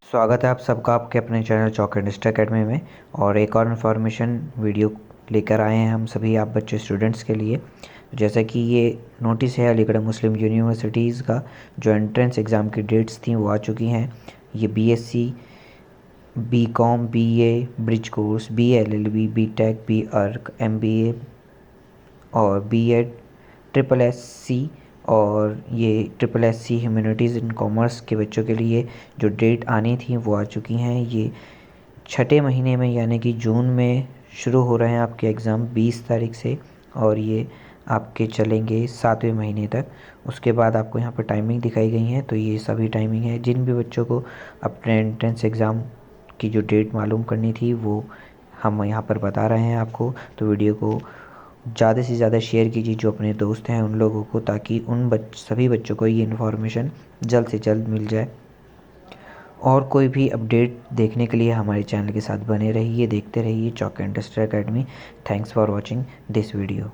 स्वागत है आप सबका आपके अपने चैनल चॉक इंडस्ट्री अकेडमी में। और एक और इन्फॉर्मेशन वीडियो लेकर आए हैं हम सभी आप बच्चे स्टूडेंट्स के लिए। जैसा कि ये नोटिस है अलीगढ़ मुस्लिम यूनिवर्सिटीज़ का, जो एंट्रेंस एग्ज़ाम की डेट्स थी वो आ चुकी हैं। ये BSc, BCom, BA bridge course, BLLB, BTech, BArch, MBA और बीएड, ट्रिपल एससी और ये ट्रिपल एससी ह्यूमैनिटीज़ इन कॉमर्स के बच्चों के लिए जो डेट आनी थी वो आ चुकी हैं। ये छठे महीने में यानी कि जून में शुरू हो रहे हैं आपके एग्ज़ाम 20 तारीख से, और ये आपके चलेंगे 7वें महीने तक। उसके बाद आपको यहाँ पर टाइमिंग दिखाई गई है, तो ये सभी टाइमिंग है। जिन भी बच्चों को अपने एंट्रेंस एग्ज़ाम की जो डेट मालूम करनी थी वो हम यहाँ पर बता रहे हैं आपको। तो वीडियो को ज़्यादा से ज़्यादा शेयर कीजिए जो अपने दोस्त हैं उन लोगों को, ताकि उन सभी बच्चों को ये इन्फॉर्मेशन जल्द से जल्द मिल जाए। और कोई भी अपडेट देखने के लिए हमारे चैनल के साथ बने रहिए, देखते रहिए chalk industry academy. Thanks for watching this video.